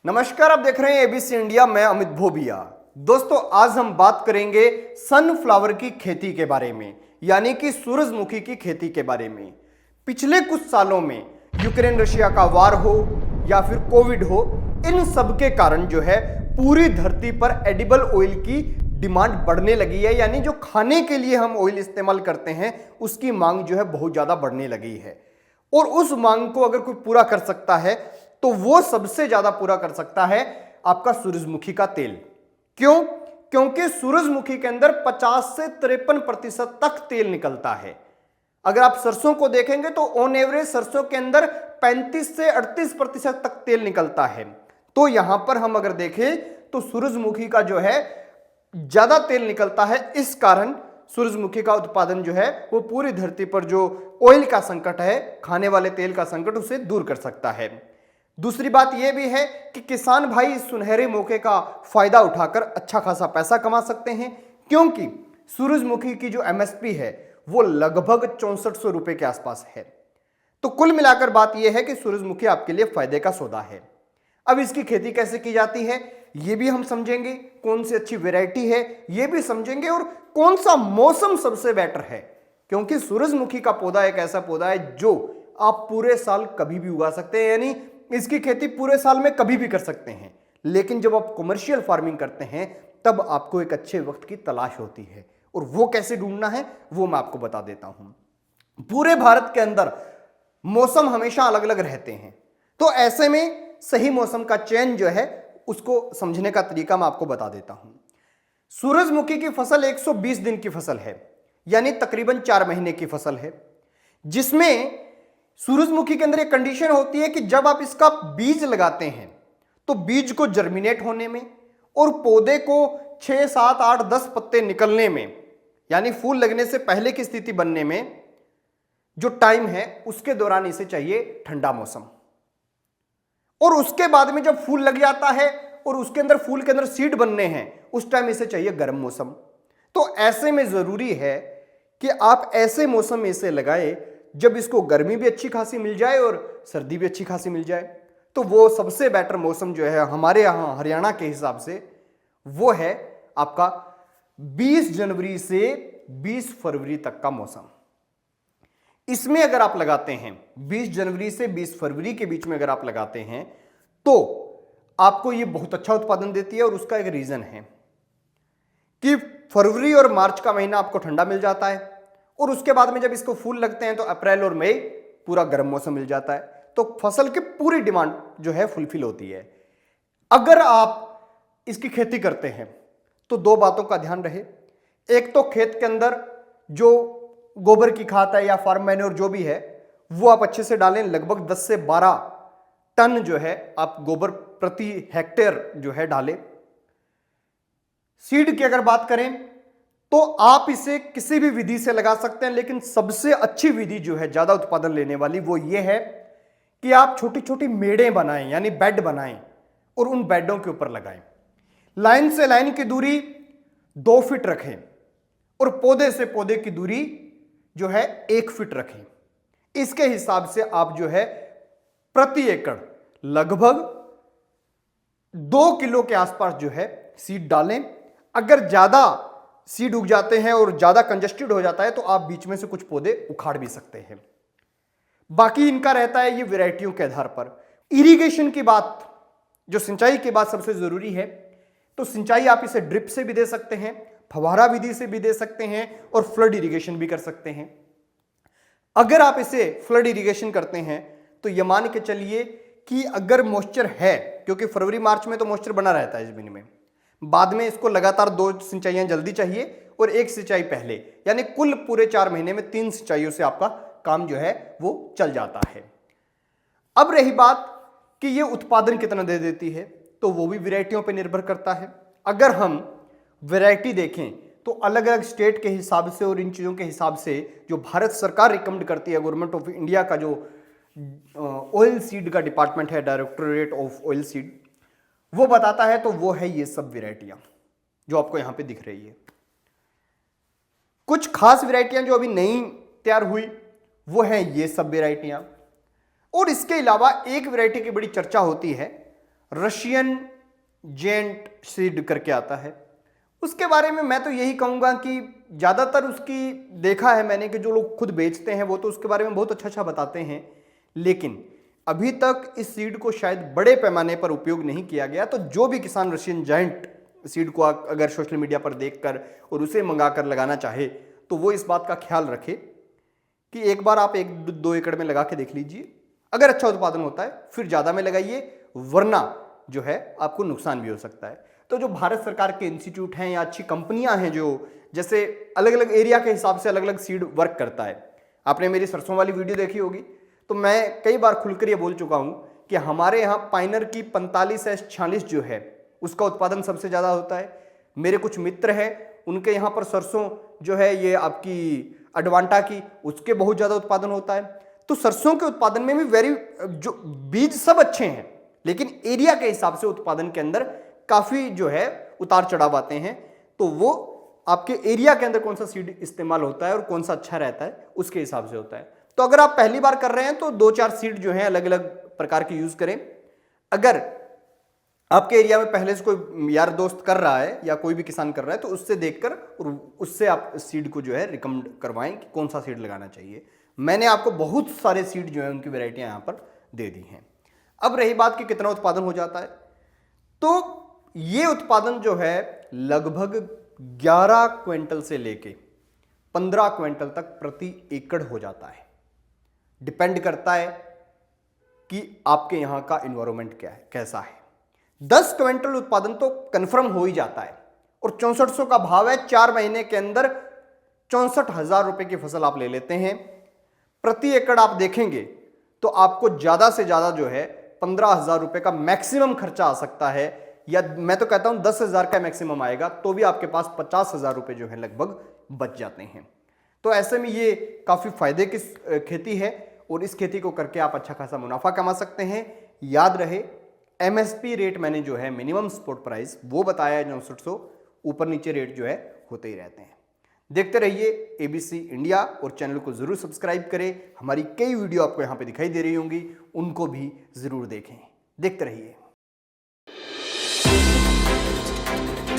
नमस्कार, आप देख रहे हैं एबीसी इंडिया। मैं अमित भोबिया। दोस्तों, आज हम बात करेंगे सनफ्लावर की खेती के बारे में, यानी कि सूरजमुखी की खेती के बारे में। पिछले कुछ सालों में यूक्रेन रशिया का वार हो या फिर कोविड हो, इन सब के कारण जो है पूरी धरती पर एडिबल ऑयल की डिमांड बढ़ने लगी है। यानी जो खाने के लिए हम ऑयल इस्तेमाल करते हैं उसकी मांग जो है बहुत ज्यादा बढ़ने लगी है। और उस मांग को अगर कोई पूरा कर सकता है तो वो सबसे ज्यादा पूरा कर सकता है आपका सूरजमुखी का तेल। क्यों? क्योंकि सूरजमुखी के अंदर 50 से 53% तक तेल निकलता है। अगर आप सरसों को देखेंगे तो ऑन एवरेज सरसों के अंदर 35 से 38% तक तेल निकलता है। तो यहां पर हम अगर देखें तो सूरजमुखी का जो है ज्यादा तेल निकलता है। इस कारण सूरजमुखी का उत्पादन जो है वो पूरी धरती पर जो ऑयल का संकट है, खाने वाले तेल का संकट, उसे दूर कर सकता है। दूसरी बात यह भी है कि किसान भाई इस सुनहरे मौके का फायदा उठाकर अच्छा खासा पैसा कमा सकते हैं, क्योंकि सूरजमुखी की जो एमएसपी है वो लगभग 6400 रुपए के आसपास है। तो कुल मिलाकर बात यह है कि सूरजमुखी आपके लिए फायदे का सौदा है। अब इसकी खेती कैसे की जाती है यह भी हम समझेंगे, कौन सी अच्छी वैरायटी है यह भी समझेंगे, और कौन सा मौसम सबसे बेटर है। क्योंकि सूरजमुखी का पौधा एक ऐसा पौधा है जो आप पूरे साल कभी भी उगा सकते हैं, यानी इसकी खेती पूरे साल में कभी भी कर सकते हैं। लेकिन जब आप कमर्शियल फार्मिंग करते हैं तब आपको एक अच्छे वक्त की तलाश होती है, और वो कैसे ढूंढना है वो मैं आपको बता देता हूं। पूरे भारत के अंदर मौसम हमेशा अलग अलग रहते हैं, तो ऐसे में सही मौसम का चयन जो है उसको समझने का तरीका मैं आपको बता देता हूं। सूरजमुखी की फसल 120 दिन की फसल है, यानी तकरीबन 4 महीने की फसल है, जिसमें सूरजमुखी के अंदर एक कंडीशन होती है कि जब आप इसका बीज लगाते हैं तो बीज को जर्मिनेट होने में और पौधे को 6, 7, 8, 10 पत्ते निकलने में, यानी फूल लगने से पहले की स्थिति बनने में जो टाइम है उसके दौरान इसे चाहिए ठंडा मौसम। और उसके बाद में जब फूल लग जाता है और उसके अंदर फूल के अंदर सीड बनने हैं, उस टाइम इसे चाहिए गर्म मौसम। तो ऐसे में जरूरी है कि आप ऐसे मौसम में इसे लगाएं जब इसको गर्मी भी अच्छी खासी मिल जाए और सर्दी भी अच्छी खासी मिल जाए। तो वो सबसे बेटर मौसम जो है हमारे यहाँ हरियाणा के हिसाब से वो है आपका 20 जनवरी से 20 फरवरी तक का मौसम। इसमें अगर आप लगाते हैं 20 जनवरी से 20 फरवरी के बीच में अगर आप लगाते हैं तो आपको ये बहुत अच्छा उत्पादन देती है। और उसका एक रीजन है कि फरवरी और मार्च का महीना आपको ठंडा मिल जाता है, और उसके बाद में जब इसको फूल लगते हैं तो अप्रैल और मई पूरा गर्म मौसम मिल जाता है। तो फसल की पूरी डिमांड जो है फुलफिल होती है। अगर आप इसकी खेती करते हैं तो 2 बातों का ध्यान रहे। एक तो खेत के अंदर जो गोबर की खाद है या फार्म मैन्योर जो भी है वो आप अच्छे से डालें। लगभग 10 से 12 टन जो है आप गोबर प्रति हेक्टेयर जो है डालें। सीड की अगर बात करें तो आप इसे किसी भी विधि से लगा सकते हैं, लेकिन सबसे अच्छी विधि जो है ज्यादा उत्पादन लेने वाली वो ये है कि आप छोटी छोटी मेड़ें बनाएं, यानी बेड बनाएं और उन बेडों के ऊपर लगाएं। लाइन से लाइन की दूरी 2 फीट रखें और पौधे से पौधे की दूरी जो है 1 फीट रखें। इसके हिसाब से आप जो है प्रति एकड़ लगभग 2 किलो के आसपास जो है सीड डालें। अगर ज्यादा सीड उग जाते हैं और ज्यादा कंजेस्टेड हो जाता है तो आप बीच में से कुछ पौधे उखाड़ भी सकते हैं। बाकी इनका रहता है ये वैरायटियों के आधार पर। इरिगेशन की बात, जो सिंचाई की बात सबसे जरूरी है, तो सिंचाई आप इसे ड्रिप से भी दे सकते हैं, फव्वारा विधि से भी दे सकते हैं और फ्लड इरिगेशन भी कर सकते हैं। अगर आप इसे फ्लड इरिगेशन करते हैं तो यह मान के चलिए कि अगर मॉइस्चर है, क्योंकि फरवरी मार्च में तो मॉइस्चर बना रहता है जमीन में, बाद में इसको लगातार 2 सिंचाइयां जल्दी चाहिए और 1 सिंचाई पहले, यानी कुल पूरे 4 महीने में 3 सिंचाइयों से आपका काम जो है वो चल जाता है। अब रही बात कि ये उत्पादन कितना दे देती है, तो वो भी वैरायटियों पर निर्भर करता है। अगर हम वैरायटी देखें तो अलग अलग स्टेट के हिसाब से और इन चीज़ों के हिसाब से जो भारत सरकार रिकमेंड करती है, गवर्नमेंट ऑफ इंडिया का जो ऑयल सीड का डिपार्टमेंट है, डायरेक्टोरेट ऑफ ऑयल सीड, वो बताता है, तो वो है ये सब वैरायटियां जो आपको यहां पे दिख रही है। कुछ खास वैरायटियां जो अभी नई तैयार हुई वो है ये सब वैरायटियां। और इसके अलावा एक वैरायटी की बड़ी चर्चा होती है रशियन जेंट सीड करके आता है। उसके बारे में मैं तो यही कहूंगा कि ज़्यादातर उसकी देखा है मैंने कि जो लोग खुद बेचते हैं वो तो उसके बारे में बहुत अच्छा बताते हैं, लेकिन अभी तक इस सीड को शायद बड़े पैमाने पर उपयोग नहीं किया गया। तो जो भी किसान रशियन जायंट सीड को अगर सोशल मीडिया पर देखकर और उसे मंगाकर लगाना चाहे तो वो इस बात का ख्याल रखे कि एक बार आप 1-2 एकड़ में लगा के देख लीजिए। अगर अच्छा उत्पादन होता है फिर ज़्यादा में लगाइए, वरना जो है आपको नुकसान भी हो सकता है। तो जो भारत सरकार के इंस्टीट्यूट हैं या अच्छी कंपनियां हैं जो जैसे अलग अलग एरिया के हिसाब से अलग अलग सीड वर्क करता है। आपने मेरी सरसों वाली वीडियो देखी होगी, तो मैं कई बार खुलकर ये बोल चुका हूं कि हमारे यहाँ पाइनर की 45S46 जो है उसका उत्पादन सबसे ज़्यादा होता है। मेरे कुछ मित्र हैं उनके यहाँ पर सरसों जो है ये आपकी अडवांटा की, उसके बहुत ज़्यादा उत्पादन होता है। तो सरसों के उत्पादन में भी जो बीज सब अच्छे हैं, लेकिन एरिया के हिसाब से उत्पादन के अंदर काफ़ी जो है उतार चढ़ाव आते हैं। तो वो आपके एरिया के अंदर कौन सा सीड इस्तेमाल होता है और कौन सा अच्छा रहता है उसके हिसाब से होता है। तो अगर आप पहली बार कर रहे हैं तो 2-4 सीड जो हैं अलग अलग प्रकार के यूज करें। अगर आपके एरिया में पहले से कोई यार दोस्त कर रहा है या कोई भी किसान कर रहा है तो उससे देखकर और उससे आप सीड को जो है रिकमेंड करवाएं कि कौन सा सीड लगाना चाहिए। मैंने आपको बहुत सारे सीड जो है उनकी वैरायटियां यहां पर दे दी हैं। अब रही बात कि कितना उत्पादन हो जाता है, तो ये उत्पादन जो है लगभग 11 क्विंटल से लेके 15 क्विंटल तक प्रति एकड़ हो जाता है। डिपेंड करता है कि आपके यहां का एनवायरनमेंट क्या है, कैसा है। 10 क्विंटल उत्पादन तो कंफर्म हो ही जाता है और 6400 का भाव है। 4 महीने के अंदर 64,000 रुपए की फसल आप ले लेते हैं। प्रति एकड़ आप देखेंगे तो आपको ज्यादा से ज्यादा जो है 15,000 रुपए का मैक्सिमम खर्चा आ सकता है, या मैं तो कहता हूं 10,000 का मैक्सिमम आएगा, तो भी आपके पास 50,000 रुपए जो है लगभग बच जाते हैं। तो ऐसे में ये काफी फायदे की खेती है और इस खेती को करके आप अच्छा खासा मुनाफा कमा सकते हैं। याद रहे एमएसपी रेट मैंने जो है मिनिमम सपोर्ट प्राइस वो बताया है 6900, ऊपर नीचे रेट जो है होते ही रहते हैं। देखते रहिए एबीसी इंडिया और चैनल को जरूर सब्सक्राइब करें। हमारी कई वीडियो आपको यहाँ पे दिखाई दे रही होंगी, उनको भी जरूर देखें। देखते रहिए।